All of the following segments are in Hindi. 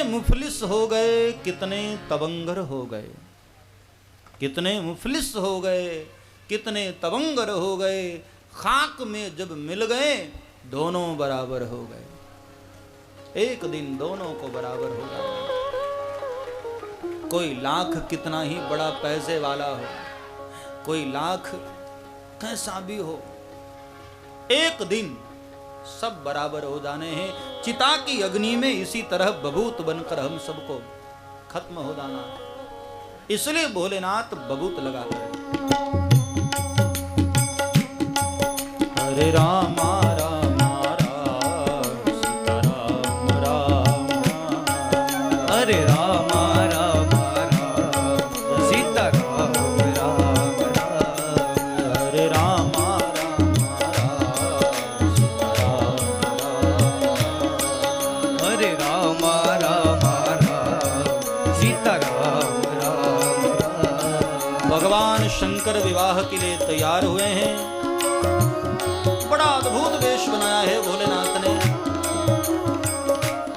मुफलिस हो गए, कितने तबंगर हो गए, कितने मुफलिस हो गए, कितने तबंगर हो गए, खाक में जब मिल गए दोनों बराबर हो गए। एक दिन दोनों को बराबर हो गया। कोई लाख कितना ही बड़ा पैसे वाला हो, कोई लाख कैसा भी हो, एक दिन सब बराबर हो जाने हैं। चिता की अग्नि में इसी तरह बबूत बनकर हम सबको खत्म हो जाना है। इसलिए भोलेनाथ बबूत लगाते हैं। हरे रामा रामा राम सीता राम राम, हरे रामा रामा राम सीता राम राम राम, हरे रामा भगवान शंकर विवाह के लिए तैयार हुए हैं। बड़ा अद्भुत वेश बनाया है भोलेनाथ ने।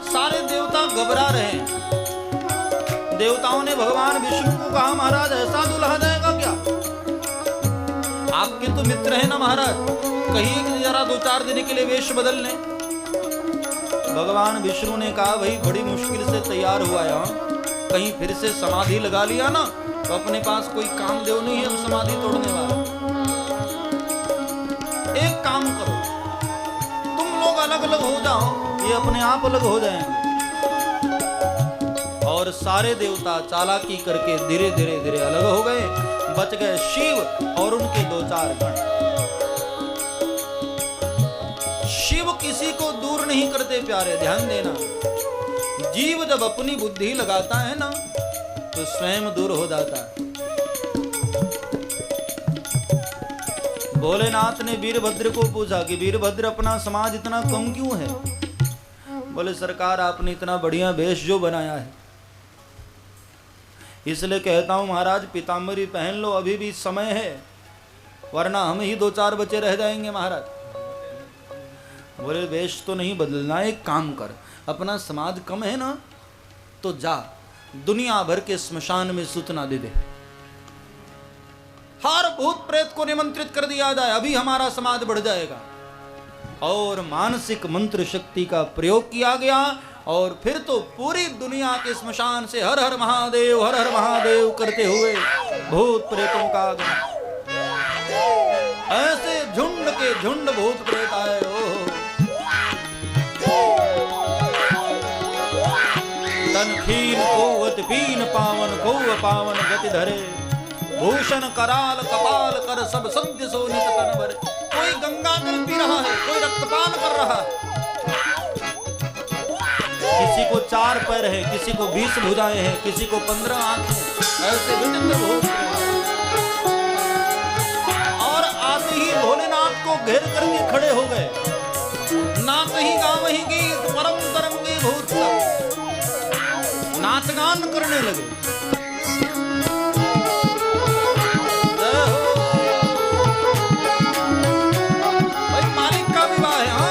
सारे देवता घबरा रहे हैं। देवताओं ने भगवान विष्णु को कहा, महाराज ऐसा दुल्हा जाएगा क्या? आपके तो मित्र हैं ना महाराज, कहिए कि जरा 2-4 दिन के लिए वेश बदल लें। भगवान विष्णु ने कहा, भाई बड़ी मुश्किल से तैयार हुआ है, कहीं फिर से समाधि लगा लिया ना तो अपने पास कोई कामदेव नहीं है समाधि तोड़ने वाला। एक काम करो, तुम लोग अलग अलग हो जाओ, ये अपने आप अलग हो जाएंगे। और सारे देवता चालाकी करके धीरे धीरे धीरे अलग हो गए। बच गए शिव और उनके 2-4 गण। शिव किसी को दूर नहीं करते प्यारे, ध्यान देना। जीव जब अपनी बुद्धि लगाता है ना तो स्वयं दूर हो जाता है। भोलेनाथ ने वीरभद्र को पूछा कि वीरभद्र अपना समाज इतना कम क्यों है? बोले सरकार आपने इतना बढ़िया वेश जो बनाया है, इसलिए कहता हूं महाराज पीताम्बरी पहन लो, अभी भी समय है, वरना हम ही 2-4 बचे रह जाएंगे महाराज। बोले वेश तो नहीं बदलना, एक काम कर, अपना समाज कम है ना तो जा दुनिया भर के स्मशान में सूचना दे दे, हर भूत प्रेत को निमंत्रित कर दिया जाए, अभी हमारा समाज बढ़ जाएगा। और मानसिक मंत्र शक्ति का प्रयोग किया गया और फिर तो पूरी दुनिया के स्मशान से हर हर महादेव करते हुए भूत प्रेतों का आगमन। ऐसे झुंड के झुंड भूत प्रेत आए। तन खीन कोवत पीन पावन को पावन गति धरे, भूषण कराल कपाल कर सब सत्य सोनित तन भरे। कोई गंगा जल पी रहा है, कोई रक्तपान कर रहा है, किसी को 4 पैर है, किसी को 20 भुजाएं हैं, किसी को 15 आंखें, ऐसे विचित्र भोग। और आते ही भोलेनाथ को घेर करके खड़े हो गए। नाच ही गाँव ही गीत परम तरंगे भूत, नाच गान करने लगे। भाई मालिक का विवाह है। हाँ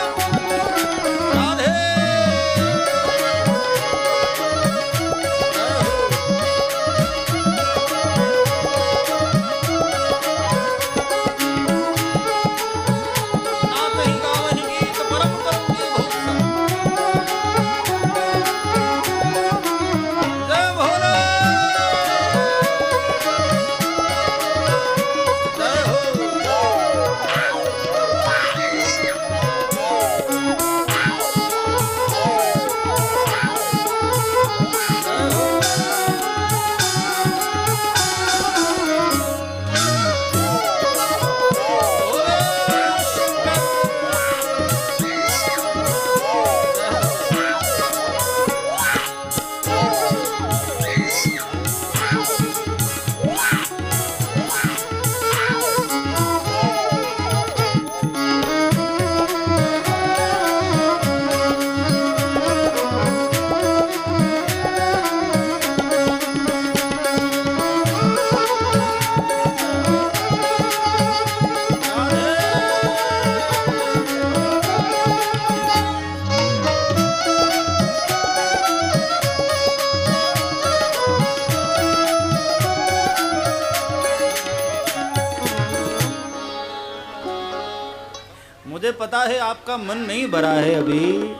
पता है आपका मन नहीं भरा है अभी,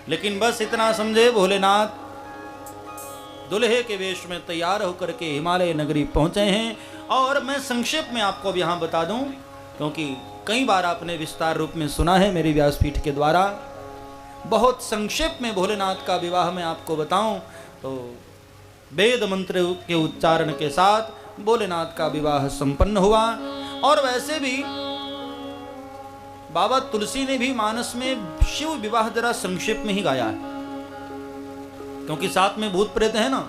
लेकिन बस इतना समझे भोलेनाथ दुल्हे के वेश में तैयार होकर के हिमालय नगरी पहुंचे हैं। और मैं संक्षेप में आपको अब यहाँ बता दूं, क्योंकि कई बार आपने विस्तार रूप में सुना है मेरी व्यासपीठ के द्वारा। बहुत संक्षेप में भोलेनाथ का विवाह मैं आपको बताऊं तो वेद मंत्र के उच्चारण के साथ भोलेनाथ का विवाह संपन्न हुआ। और वैसे भी बाबा तुलसी ने भी मानस में शिव विवाह जरा संक्षेप में ही गाया है, क्योंकि साथ में भूत प्रेत है ना।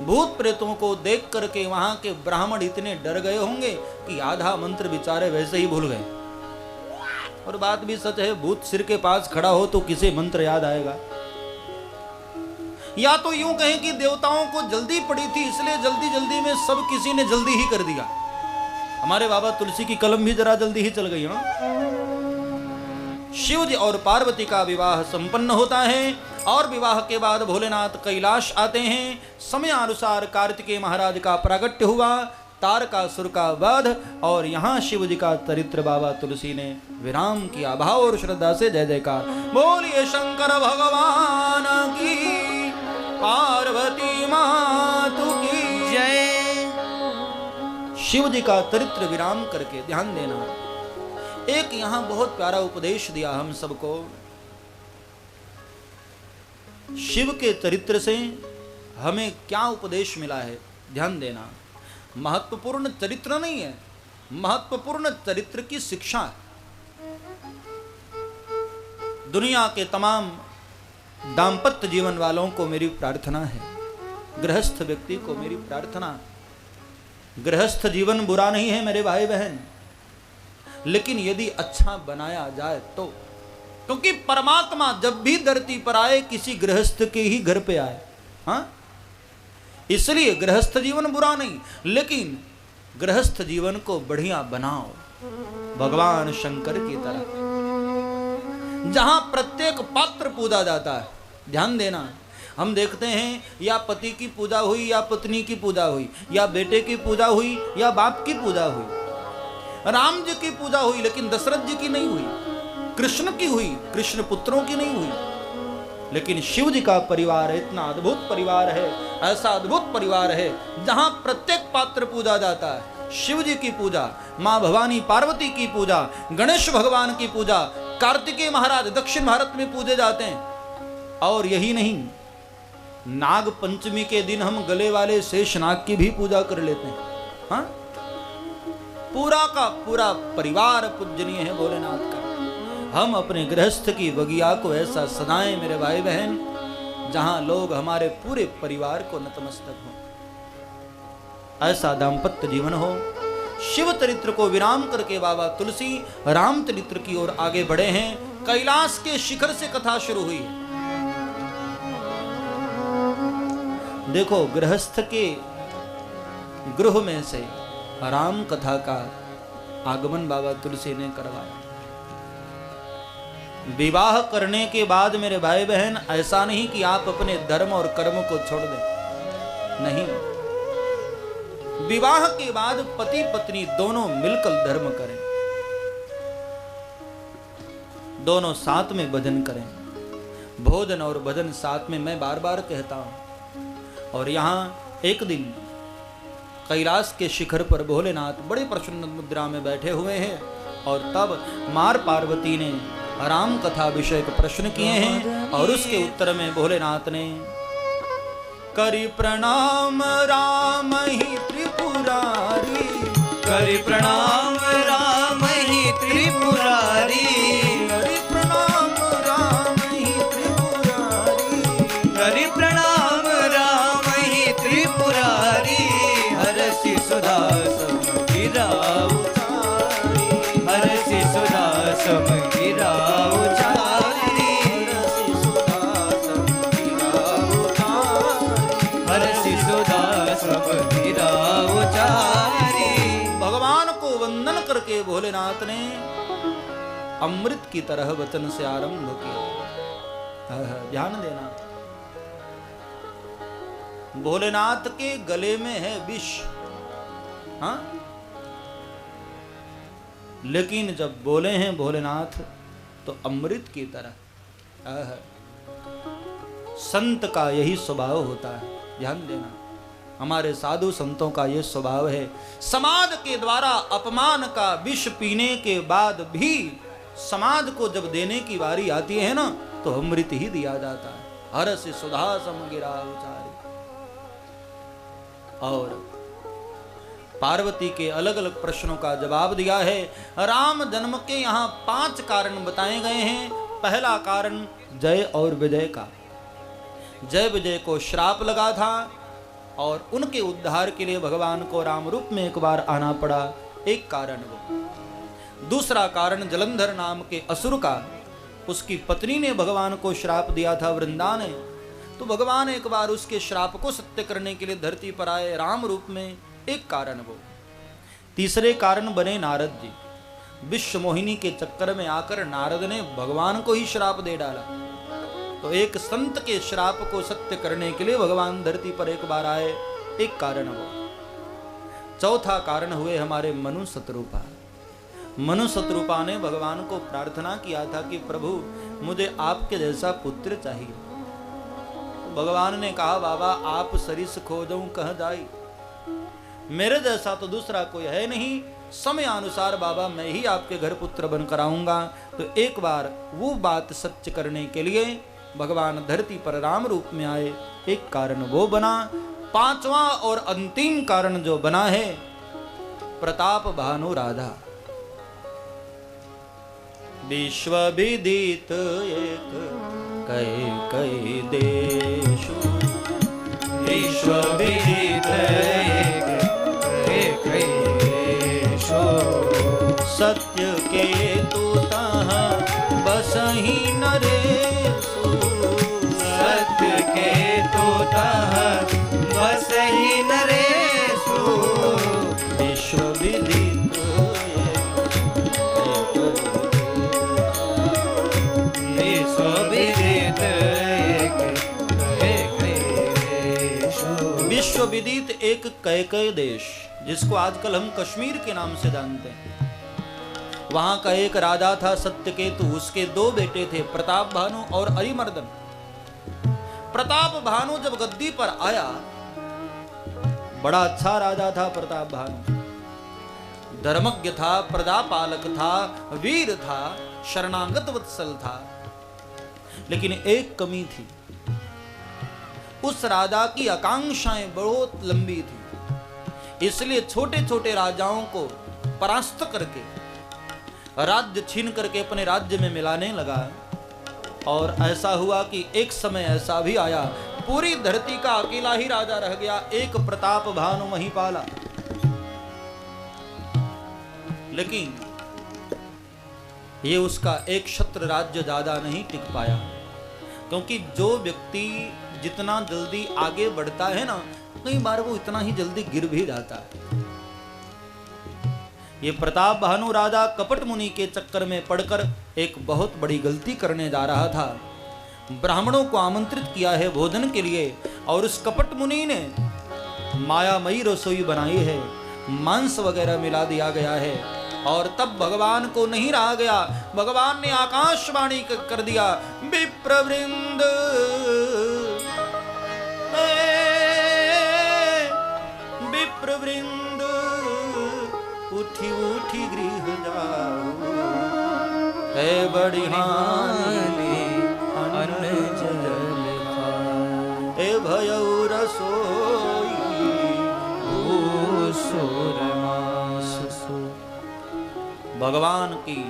भूत प्रेतों को देख करके वहां के ब्राह्मण इतने डर गए होंगे कि आधा मंत्र बेचारे वैसे ही भूल गए। और बात भी सच है, भूत सिर के पास खड़ा हो तो किसे मंत्र याद आएगा। या तो यूं कहें कि देवताओं को जल्दी पड़ी थी, इसलिए जल्दी जल्दी में सब किसी ने जल्दी ही कर दिया। हमारे बाबा तुलसी की कलम भी जरा जल्दी ही चल गई। हाँ, शिव जी और पार्वती का विवाह संपन्न होता है। और विवाह के बाद भोलेनाथ कैलाश आते हैं। समय अनुसार कार्तिकेय महाराज का प्रागट्य हुआ, तारकासुर का वध, और यहाँ शिव जी का चरित्र बाबा तुलसी ने विराम किया। भाव और श्रद्धा से जय जयकार बोलिए शंकर भगवान की, पार्वती मातु की जय। शिव जी का चरित्र विराम करके ध्यान देना, एक यहां बहुत प्यारा उपदेश दिया हम सबको। शिव के चरित्र से हमें क्या उपदेश मिला है, ध्यान देना। महत्वपूर्ण चरित्र नहीं है, महत्वपूर्ण चरित्र की शिक्षा। दुनिया के तमाम दाम्पत्य जीवन वालों को मेरी प्रार्थना है, गृहस्थ व्यक्ति को मेरी प्रार्थना, गृहस्थ जीवन बुरा नहीं है मेरे भाई बहन, लेकिन यदि अच्छा बनाया जाए तो। क्योंकि परमात्मा जब भी धरती पर आए किसी गृहस्थ के ही घर पे आए। हाँ, इसलिए गृहस्थ जीवन बुरा नहीं, लेकिन गृहस्थ जीवन को बढ़िया बनाओ भगवान शंकर की तरह, जहां प्रत्येक पात्र पूजा जाता है। ध्यान देना, हम देखते हैं या पति की पूजा हुई या पत्नी की पूजा हुई, या बेटे की पूजा हुई या बाप की पूजा हुई, राम जी की पूजा हुई लेकिन दशरथ जी की नहीं हुई, कृष्ण की हुई, कृष्ण पुत्रों की नहीं हुई। लेकिन शिव जी का परिवार इतना अद्भुत परिवार है, ऐसा अद्भुत परिवार है जहां प्रत्येक पात्र पूजा जाता है। शिव जी की पूजा, मां भवानी पार्वती की पूजा, गणेश भगवान की पूजा, कार्तिकेय महाराज दक्षिण भारत में पूजे जाते हैं। और यही नहीं, नाग पंचमी के दिन हम गले वाले शेषनाग की भी पूजा कर लेते हैं। हाँ, पूरा का पूरा परिवार पूजनीय है भोलेनाथ का। हम अपने गृहस्थ की बगिया को ऐसा सदाएं मेरे भाई बहन, जहां लोग हमारे पूरे परिवार को नतमस्तक हो, ऐसा दाम्पत्य जीवन हो। शिव चरित्र को विराम करके बाबा तुलसी राम चरित्र की ओर आगे बढ़े हैं। कैलाश के शिखर से कथा शुरू हुई है। देखो, गृहस्थ के गृह में से राम कथा का आगमन बाबा तुलसी ने करवाया। विवाह करने के बाद मेरे भाई बहन, ऐसा नहीं कि आप अपने धर्म और कर्म को छोड़ दें, नहीं। विवाह के बाद पति पत्नी दोनों मिलकर धर्म करें, दोनों साथ में भजन करें। भोजन और भजन साथ में, मैं बार बार कहता हूं। और यहां एक दिन कैलाश के शिखर पर भोलेनाथ बड़े प्रसन्न मुद्रा में बैठे हुए हैं, और तब मार पार्वती ने राम कथा विषय को प्रश्न किए हैं, और उसके उत्तर में भोलेनाथ ने करी प्रणाम राम ही त्रिपुरारी, करी प्रणाम राम ही त्रिपुरारी, करी प्रणाम राम ही त्रिपुरारी, करी प्रणाम राम ही त्रिपुरारी। हरसि सुधा सम गिरा उचारी, हरसि सुधा सम गिरा उचारी, हरसि सुधा सम गिरा उचारी। भगवान को वंदन करके भोलेनाथ ने अमृत की तरह वचन से आरंभ किया। ध्यान देना, भोलेनाथ के गले में है विष, हाँ, लेकिन जब बोले हैं भोलेनाथ तो अमृत की तरह। संत का यही स्वभाव होता है, ध्यान देना। हमारे साधु संतों का यह स्वभाव है, समाज के द्वारा अपमान का विष पीने के बाद भी समाज को जब देने की बारी आती है ना, तो अमृत ही दिया जाता है। हरसि सुधा सम गिरा उचारी। और पार्वती के अलग अलग प्रश्नों का जवाब दिया है। राम जन्म के यहाँ 5 कारण बताए गए हैं। पहला कारण जय और विजय का। जय विजय को श्राप लगा था, और उनके उद्धार के लिए भगवान को राम रूप में एक बार आना पड़ा, एक कारण वो। दूसरा कारण जलंधर नाम के असुर का, उसकी पत्नी ने भगवान को श्राप दिया था वृंदा ने, तो भगवान एक बार उसके श्राप को सत्य करने के लिए धरती पर आए राम रूप में, एक कारण वो। तीसरे कारण बने नारद जी। विश्व मोहिनी के चक्कर में आकर नारद ने भगवान को ही श्राप दे डाला, तो एक संत के श्राप को सत्य करने के लिए भगवान धरती पर एक बार आए, एक कारण वो। चौथा कारण हुए हमारे मनु शत्रुपा। मनु शत्रुपा ने भगवान को प्रार्थना किया था कि प्रभु मुझे आपके जैसा पुत्र चाहिए। तो भगवान ने कहा, बाबा आप सरिस खोजऊं कह जाई, मेरे जैसा तो दूसरा कोई है नहीं, समय अनुसार बाबा मैं ही आपके घर पुत्र बनकर आऊंगा। तो एक बार वो बात सत्य करने के लिए भगवान धरती पर राम रूप में आए, एक कारण वो बना। पांचवा और अंतिम कारण जो बना है, प्रताप भानु राधा। विश्व विदित एक कई कई देशु, विश्व विदित एक कई देशु, सत्य के तूतः बसहि नरेषु, सत्य के तूतः बसहि नरेषु। विश्व विदित विश्व विदित एक देशु। विश्व विदित एक कैकय देश, जिसको आजकल हम कश्मीर के नाम से जानते हैं, वहां का एक राजा था सत्यकेतु। उसके 2 बेटे थे, प्रताप भानु और अरिमर्दन। प्रताप भानु जब गद्दी पर आया, बड़ा अच्छा राजा था प्रताप भानु, धर्मज्ञ था, प्रजापालक था, वीर था, शरणागत वत्सल था। लेकिन एक कमी थी, उस राजा की आकांक्षाएं बहुत लंबी थी, इसलिए छोटे छोटे राजाओं को परास्त करके राज्य छीन करके अपने राज्य में मिलाने लगा। और ऐसा हुआ कि एक समय ऐसा भी आया, पूरी धरती का अकेला ही राजा रह गया, एक प्रताप भानु महिपाला। लेकिन ये उसका एक क्षत्र राज्य ज्यादा नहीं टिक पाया, क्योंकि जो व्यक्ति जितना जल्दी आगे बढ़ता है ना, कई बार वो इतना ही जल्दी गिर भी जाता है। ये प्रताप भानु राजा कपट मुनि के चक्कर में पड़कर एक बहुत बड़ी गलती करने जा रहा था। ब्राह्मणों को आमंत्रित किया है भोजन के लिए, और उस कपट मुनि ने मायामयी रसोई बनाई है, मांस वगैरह मिला दिया गया है। और तब भगवान को नहीं रहा गया, भगवान ने आकाशवाणी कर दिया, विप्रवृंद विप्रवृंद उठी उठी गृह जाओ, है बड़ी हानि अन्न जल खाए, ए भयउ रसोई भूसुर मास सो। भगवान की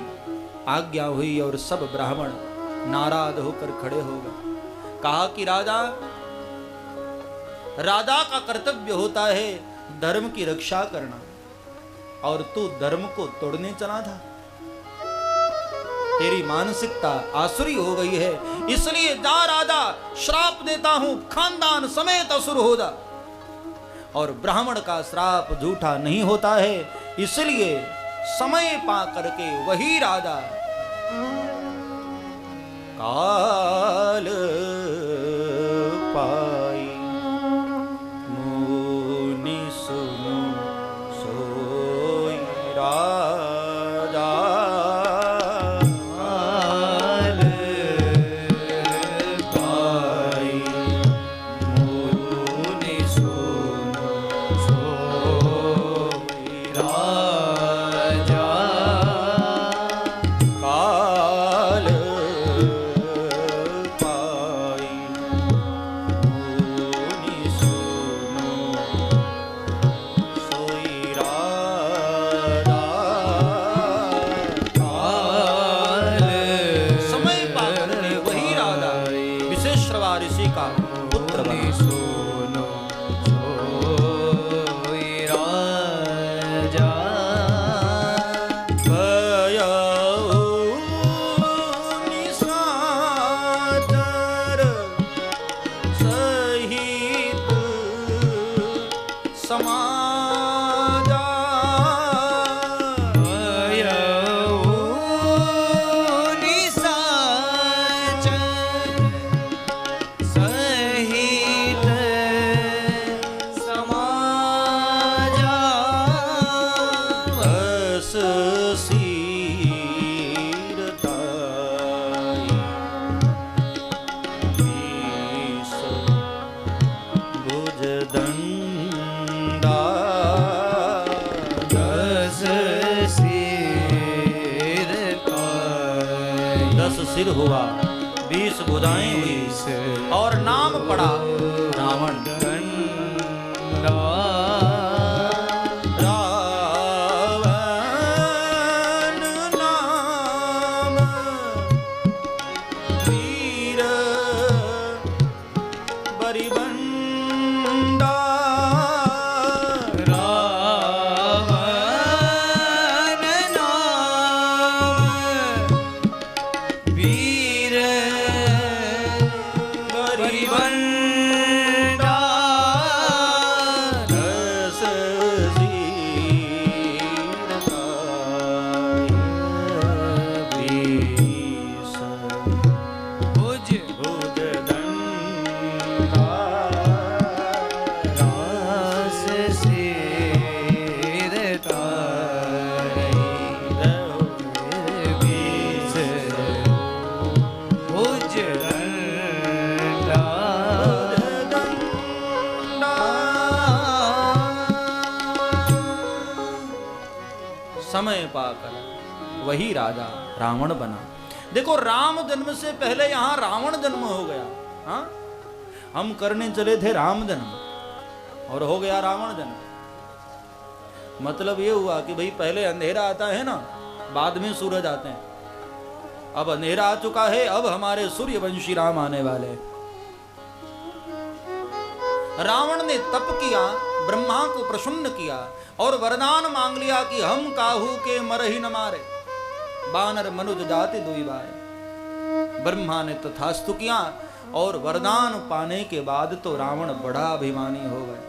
आज्ञा हुई और सब ब्राह्मण नाराज होकर खड़े हो गए। कहा कि राजा का कर्तव्य होता है धर्म की रक्षा करना, और तू धर्म को तोड़ने चला था। तेरी मानसिकता आसुरी हो गई है, इसलिए जा राजा, श्राप देता हूं, खानदान समेत असुर हो जा। और ब्राह्मण का श्राप झूठा नहीं होता है, इसलिए समय पा करके वही राजा काल पाई मुनि सुनो सोई राजा, काल पाई मुनि सुनो सोई राजा, काल पाई मुनि सुनो सोई राजा, काल समय पाकर के वही राजा विशेश्रवा ऋषि का पुत्र बना। सुनो सोई राजा, निशाचर सहित समाजा, निशाचर सहित समाजा, बस सीरताई बीस भुज दंडा, दस सिर पाए, 10 सिर हुआ, 20 भुजाएं हुई, और नाम पड़ा रावण। दंडा, रावण नाम वीर बरिबंडा, रावण नाम वीर बरिबंडा, 10 सिर भुज भुज दंडा, दास सिर ताई, बीस भुज दंडा, समय पाकर वही राजा रावण बना। देखो, राम जन्म से पहले यहां रावण जन्म हो गया। हाँ, हम करने चले थे राम जन्म और हो गया रावण जन्म। मतलब ये हुआ कि भाई पहले अंधेरा आता है ना, बाद में सूरज आते हैं। अब अंधेरा आ चुका है, अब हमारे सूर्यवंशी राम आने वाले हैं। रावण ने तप किया, ब्रह्मा को प्रसन्न किया और वरदान मांग लिया कि हम काहू के मर ही न मारे, बानर मनुज जाति दुई बारे। ब्रह्मा ने तथास्तु किया और वरदान पाने के बाद तो रावण बड़ा अभिमानी हो गए।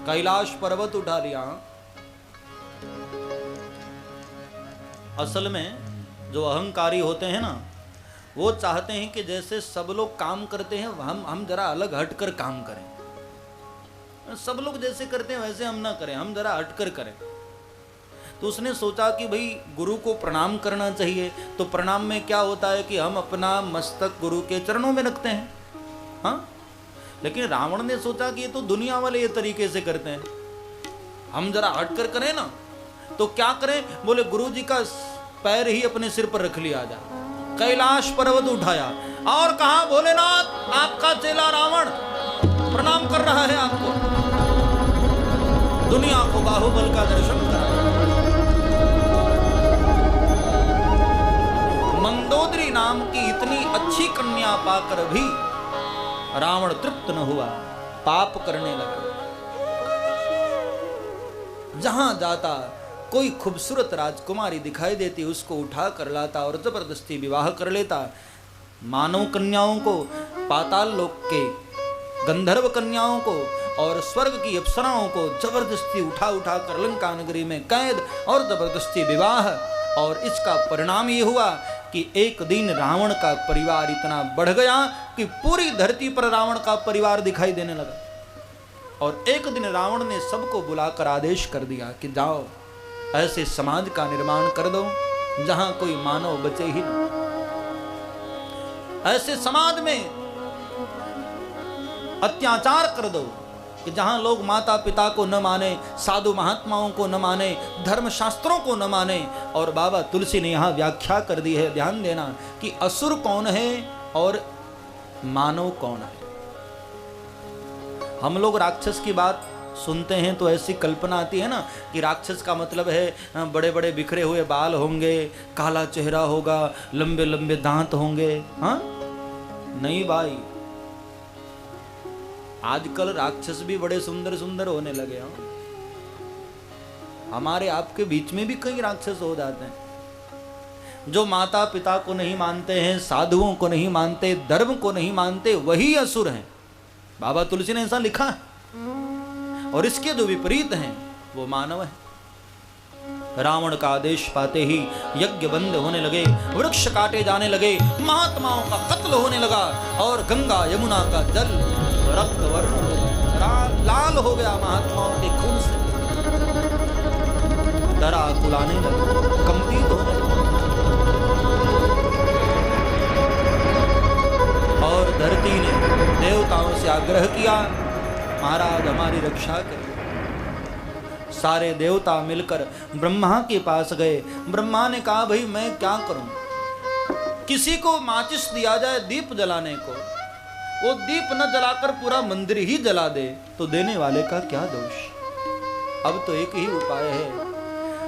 कैलाश पर्वत उठा लिया। असल में जो अहंकारी होते हैं ना, वो चाहते हैं कि जैसे सब लोग काम करते हैं हम जरा अलग हटकर काम करें। सब लोग जैसे करते हैं वैसे हम ना करें, हम जरा हटकर करें। तो उसने सोचा कि भाई गुरु को प्रणाम करना चाहिए। तो प्रणाम में क्या होता है कि हम अपना मस्तक गुरु के चरणों में रखते हैं। हाँ, लेकिन रावण ने सोचा कि ये तो दुनिया वाले ये तरीके से करते हैं, हम जरा हटकर करें ना। तो क्या करें? बोले गुरु जी का पैर ही अपने सिर पर रख लिया जा। कैलाश पर्वत उठाया और कहा, भोलेनाथ आपका चेला रावण प्रणाम कर रहा है आपको। दुनिया को बाहुबल का दर्शन कराया। मंदोदरी नाम की इतनी अच्छी कन्या पाकर भी रावण तृप्त न हुआ, पाप करने लगा। जहां जाता कोई खूबसूरत राजकुमारी दिखाई देती, उसको उठा कर लाता और जबरदस्ती विवाह कर लेता। मानव कन्याओं को, पाताल लोक के गंधर्व कन्याओं को और स्वर्ग की अप्सराओं को जबरदस्ती उठा उठा कर लंका नगरी में कैद और जबरदस्ती विवाह। और इसका परिणाम ये हुआ कि एक दिन रावण का परिवार इतना बढ़ गया कि पूरी धरती पर रावण का परिवार दिखाई देने लगा। और एक दिन रावण ने सबको बुलाकर आदेश कर दिया कि जाओ ऐसे समाज का निर्माण कर दो जहां कोई मानव बचे ही न। ऐसे समाज में अत्याचार कर दो कि जहां लोग माता पिता को न माने, साधु महात्माओं को न माने, धर्म शास्त्रों को न माने। और बाबा तुलसी ने यहां व्याख्या कर दी है, ध्यान देना, कि असुर कौन है और मानव कौन है। हम लोग राक्षस की बात सुनते हैं तो ऐसी कल्पना आती है ना कि राक्षस का मतलब है बड़े बड़े बिखरे हुए बाल होंगे, काला चेहरा होगा, लंबे लंबे दांत होंगे। हाँ, नहीं भाई, आजकल राक्षस भी बड़े सुंदर सुंदर होने लगे हैं। हमारे आपके बीच में भी कई राक्षस हो जाते हैं। जो माता पिता को नहीं मानते हैं, साधुओं को नहीं मानते, धर्म को नहीं मानते, वही असुर हैं। बाबा तुलसी ने ऐसा लिखा है। और इसके जो विपरीत हैं वो मानव है। रावण का आदेश पाते ही यज्ञ बंद होने लगे, वृक्ष काटे जाने लगे, महात्माओं का कत्ल होने लगा और गंगा यमुना का जल रक्त वर्ण हो गया, लाल हो गया महात्माओं के खून से। दरा कुलाने लगा, कंपित होने लगा और धरती ने देवताओं से आग्रह किया, महाराज हमारी रक्षा करिए। सारे देवता मिलकर ब्रह्मा के पास गए। ब्रह्मा ने कहा, भाई मैं क्या करूं? किसी को माचिस दिया जाए दीप जलाने को, वो दीप न जलाकर पूरा मंदिर ही जला दे तो देने वाले का क्या दोष? अब तो एक ही उपाय है,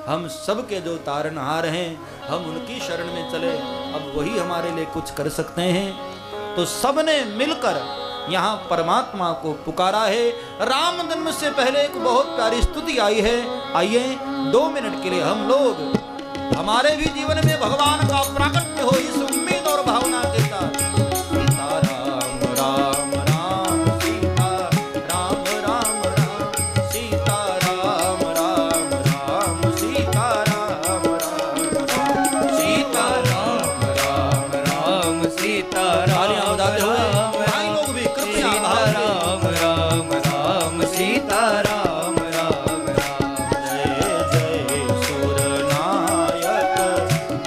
हम सबके जो तारनहार हैं हम उनकी शरण में चले, अब वही हमारे लिए कुछ कर सकते हैं। तो सबने मिलकर यहाँ परमात्मा को पुकारा है। राम जन्म से पहले एक बहुत प्यारी स्तुति आई है, आइए 2 मिनट के लिए हम लोग हमारे भी जीवन में भगवान का प्राकट्य हो इस उम्मीद और भावना के साथ। सीता राम राम राम सीता राम राम राम सीता राम राम राम सीता राम राम राम सीता राम राम राम सीता राम बजाते हुए भाई लोग भी कृपया राम राम राम सीता राम राम राम। जय जय सुर नायक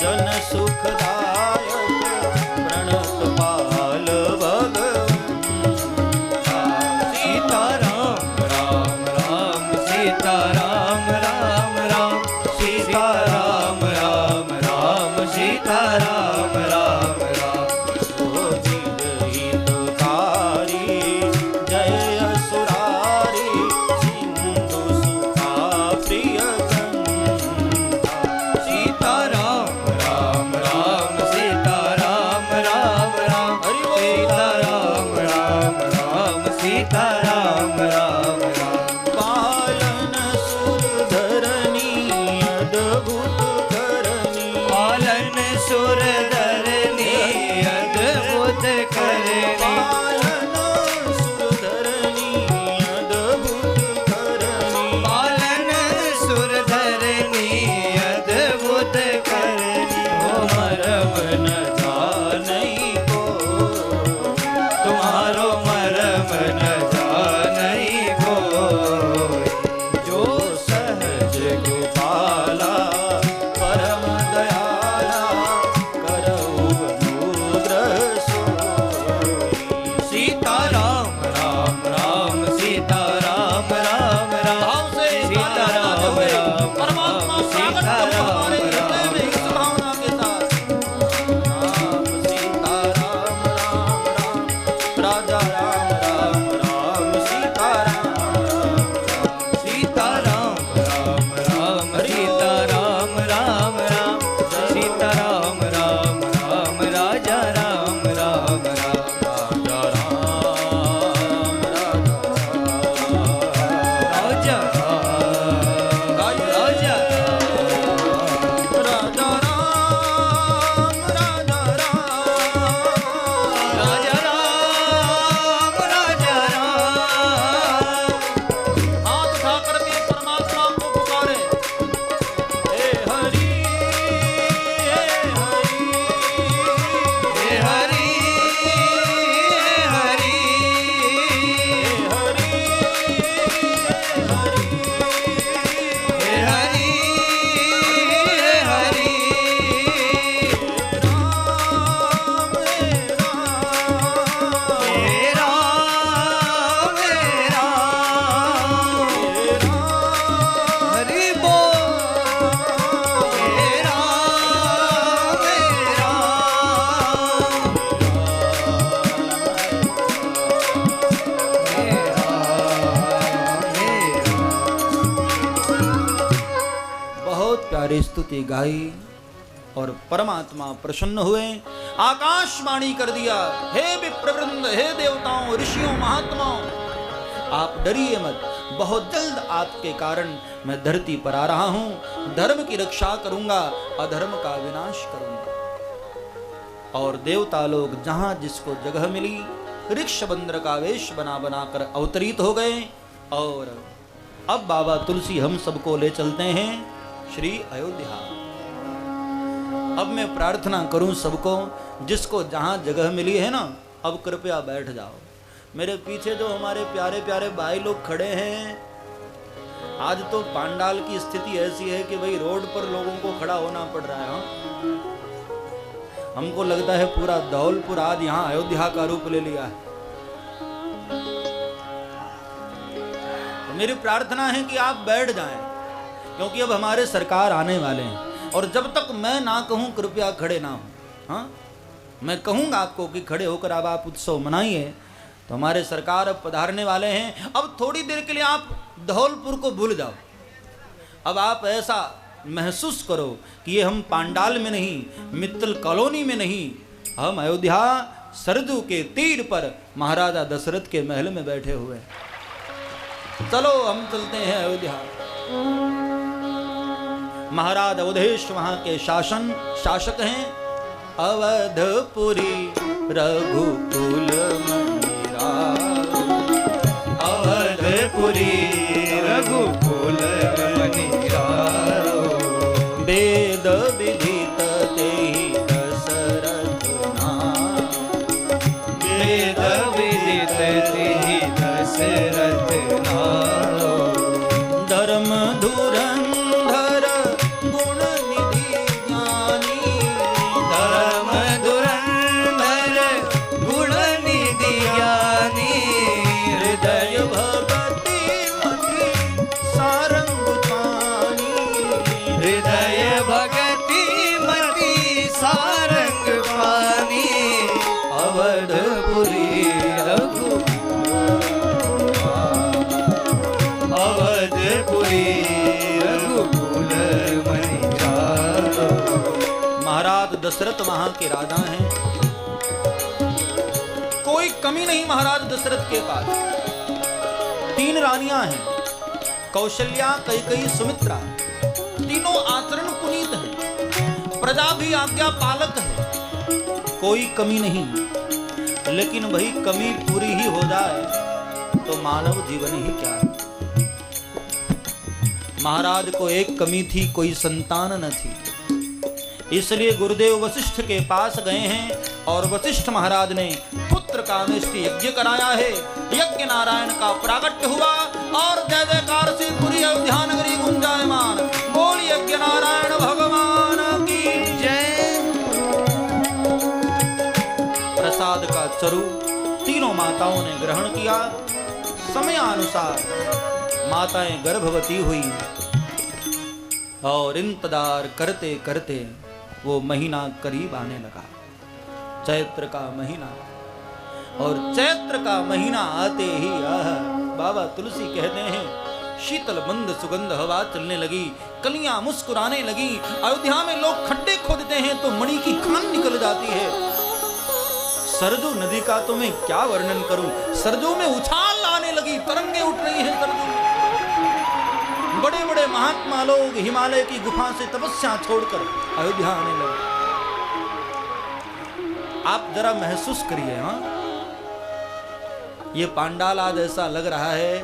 जन सुखदायक सीता राम राम राम। पालन सुरधरनी अद्भुत करनी, पालन सुरधरनी अद्भुत करनी, पालन सुरधरनी अद्भुत करनी, पालन सुरधरनी अद्भुत करनी। ओ मरम न जानई को, तुम्हारो मरम न जानई को, जो सहज गोपाला परम दयाला करऊ अनुग्रह सोई। सीता राम राम राम, सीता राम राम राम, भाव से सीता राम राम परमात्मा राम, स्वागत सीता करो हमारे राम हृदय में इस भावना के साथ। राम सीता राम राम राम, राजा राम राम राम, सीता राम राम सीता राम राम राम, सीता राम राम राम, सीता राम राम राम, राजा राम राम राम, राजा राम राजा राजा राजा राम राजा राम राजा राम, राजा राम। हाथ उठा करके परमात्मा को पुकारे, हे हरि हे हरि हे हरि हे हरि, हे हरि हे हरि हे हरि, राम हे राम हे राम हे राम, हे राम हरि बोल, हे राम हे राम, हे राम हे बहुत प्यारी स्तुति गाई और परमात्मा प्रसन्न हुए। आकाशवाणी कर दिया, हे विप्रवृंद, हे देवताओं, ऋषियों, महात्माओं, आप डरिए मत, बहुत जल्द आपके कारण मैं धरती पर आ रहा हूं, धर्म की रक्षा करूंगा, अधर्म का विनाश करूंगा। और देवता लोग जहां जिसको जगह मिली ऋक्षबंद्र का वेश बना बनाकर अवतरित हो गए। और अब बाबा तुलसी हम सबको ले चलते हैं श्री अयोध्या। अब मैं प्रार्थना करूं सबको, जिसको जहां जगह मिली है ना, अब कृपया बैठ जाओ। मेरे पीछे जो हमारे प्यारे प्यारे भाई लोग खड़े हैं, आज तो पांडाल की स्थिति ऐसी है कि भाई रोड पर लोगों को खड़ा होना पड़ रहा है। हाँ? हमको लगता है पूरा धौलपुर आज यहाँ अयोध्या का रूप ले लिया है। तो मेरी प्रार्थना है कि आप बैठ जाएं, क्योंकि अब हमारे सरकार आने वाले हैं और जब तक मैं ना कहूं कृपया खड़े ना हो। हाँ, मैं कहूंगा आपको कि खड़े होकर अब आप उत्सव मनाइए। तो हमारे सरकार अब पधारने वाले हैं। अब थोड़ी देर के लिए आप धौलपुर को भूल जाओ। अब आप ऐसा महसूस करो कि ये हम पांडाल में नहीं, मित्तल कॉलोनी में नहीं, हम अयोध्या सरजू के तीर पर महाराजा दशरथ के महल में बैठे हुए हैं। चलो हम चलते हैं अयोध्या। महाराज अवधेश वहां के शासक हैं। अवधपुरी रघुकुल मणिराज, अवधपुरी रघुकुल मणिराज, वेद विदित तेहि दशरथ नाम, वेद विदित तेहि दशरथ नाम, धर्म धुरंधर गुण निधि ज्ञानी, धर्म धुरंधर गुण निधि ज्ञानी, हृदय भगति मति सारंग पानी, हृदय भगति मति सारंग पानी, अवधपुरी अवधपुरी रघुकुल मणिराज। महाराज दशरथ वहां के राजा हैं। कोई कमी नहीं महाराज दशरथ के पास। 3 रानियां हैं, कौशल्या, कैकेयी, सुमित्रा। तीनों आचरण पुनीत हैं, प्रजा भी आज्ञा पालक है, कोई कमी नहीं। लेकिन वही कमी पूरी ही हो जाए तो मानव जीवन ही क्या है। महाराज को एक कमी थी, कोई संतान न थी। इसलिए गुरुदेव वशिष्ठ के पास गए हैं और वशिष्ठ महाराज ने पुत्र कामेष्टि यज्ञ कराया है। यज्ञ नारायण का प्रागट्य हुआ और जय जयकार से पूरी अयोध्या नगरी गुंजायमान। बोल यज्ञ नारायण भगवान की जय। प्रसाद का चरु तीनों माताओं ने ग्रहण किया। समयानुसार माताएं गर्भवती हुई और इंतजार करते करते वो महीना करीब आने लगा, चैत्र का महीना। और चैत्र का महीना आते ही बाबा तुलसी कहते हैं शीतल मंद सुगंध हवा चलने लगी, कलियां मुस्कुराने लगी। अयोध्या में लोग खड्डे खोदते हैं तो मणि की खान निकल जाती है। सरजू नदी का तो मैं क्या वर्णन करूं, सरजू में उछाल आने लगी, तरंगे उठ रही हैं सरजू में। बड़े बड़े महात्मा लोग हिमालय की गुफा से तपस्या छोड़कर अयोध्या आने लगे। आप जरा महसूस करिए, हाँ, ये पांडाल आज ऐसा लग रहा है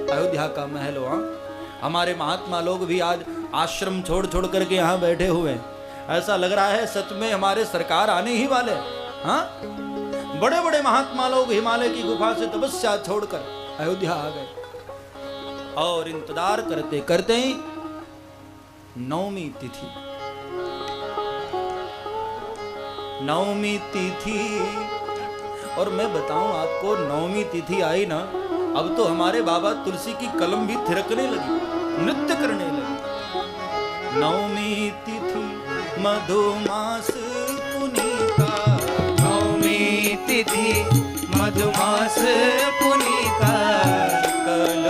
अयोध्या का महल। हाँ, हमारे महात्मा लोग भी आज आश्रम छोड़ छोड़ करके यहाँ बैठे हुए हैं। ऐसा लग रहा है सच में हमारे सरकार आने ही वाले। हाँ, बड़े बड़े महात्मा लोग हिमालय की गुफा से तपस्या छोड़कर अयोध्या आ गए। और इंतजार करते करते नवमी तिथि, नवमी तिथि। और मैं बताऊं आपको, नवमी तिथि आई ना, अब तो हमारे बाबा तुलसी की कलम भी थिरकने लगी, नृत्य करने लगी। नवमी तिथि मधुमास पुनीता, नवमी तिथि मधुमास पुनीता, कल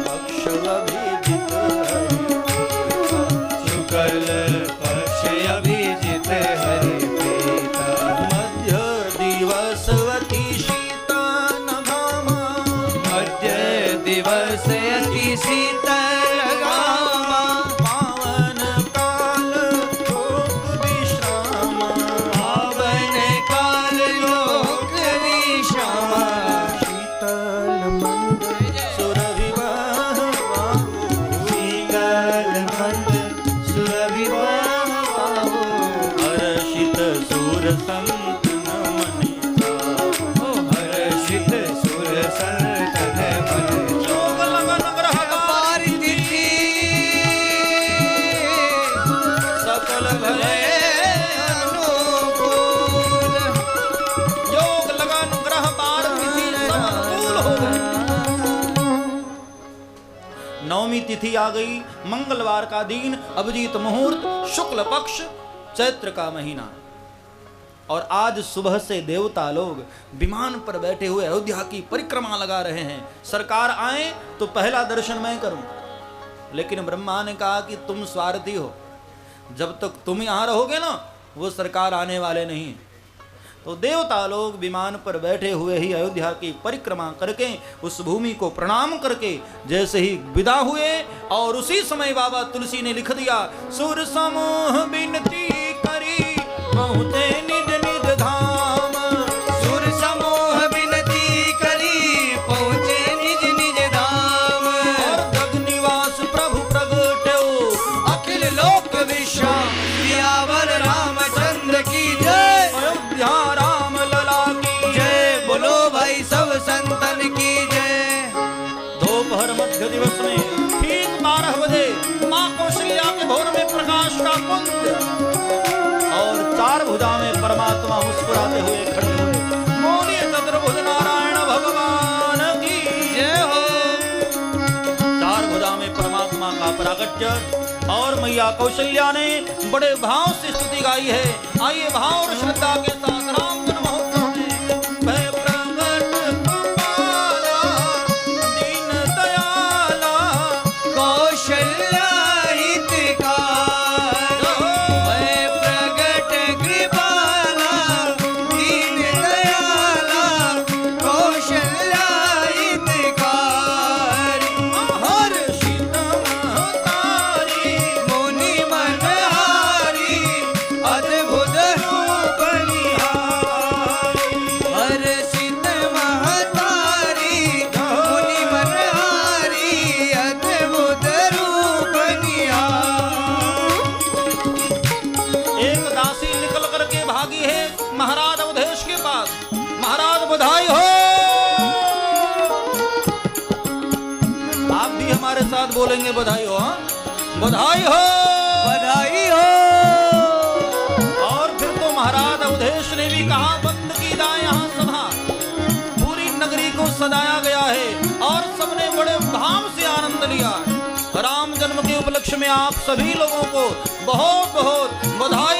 पक्ष अभिजित शुक्ल पक्ष अभिजित हरि प्रीता, मध्य दिवसवती शीता नगामा, मध्य दिवस अति शीतल गामा, पावन काल लोक विश्रामा, पावन काल लोक विश्रामा, शीतल मंद सुरविवाह शीतल मंद सुरविवाह पावो, हर्षित सुर संत नमनिता, हर्षित सुर संतन मन योग लगन ग्रह पारि तिथि, सकल भले अनुकूल, योग लगन ग्रह बार तिथि सब अनुकूल हो गए। नवमी तिथि आ गई, मंगलवार का दिन, अभिजीत मुहूर्त, शुक्ल पक्ष, चैत्र का महीना। और आज सुबह से देवता लोग विमान पर बैठे हुए अयोध्या की परिक्रमा लगा रहे हैं। सरकार आए तो पहला दर्शन मैं करूं। लेकिन ब्रह्मा ने कहा कि तुम स्वार्थी हो, जब तक तुम यहां रहोगे ना वो सरकार आने वाले नहीं। तो देवता लोग विमान पर बैठे हुए ही अयोध्या की परिक्रमा करके उस भूमि को प्रणाम करके जैसे ही विदा हुए, और उसी समय बाबा तुलसी ने लिख दिया, सुर समूह विनती करी पहुँचे निज निज धाम, सुर समूह विनती करी पहुँचे निज निज धाम, और जग निवास प्रभु प्रगट्यो अखिल लोक विश्राम, सियावर रामचंद्र की जय, अयोध्या राम लला की जय बोलो भाई सब संतन की जय। दोपहर मध्य दिवस में ठीक 12 बजे माँ कौशल्या के भोर में प्रकाश का कुंज, और 4 भुजा में परमात्मा मुस्कुराते हुए खड़े हुए। बोलिए चतुर्भुज नारायण भगवान की जय हो। 4 भुजा में परमात्मा का प्रागट्य, और मैया कौशल्या ने बड़े भाव से स्तुति गाई है। आइए भाव और श्रद्धा के साथ राम जन्म महोत्सव में भय प्रगट कृपाला दीन दयाला कौशल्या हितकार, भय प्रगट कृपाला दीन दयाला बोलेंगे बधाई हो, हाँ? बधाई हो, बधाई हो। और फिर तो महाराज अवधेश ने भी कहा बंद की दाएं यहाँ सभा, पूरी नगरी को सजाया गया है और सबने बड़े धाम से आनंद लिया। राम जन्म के उपलक्ष्य में आप सभी लोगों को बहुत बहुत बधाई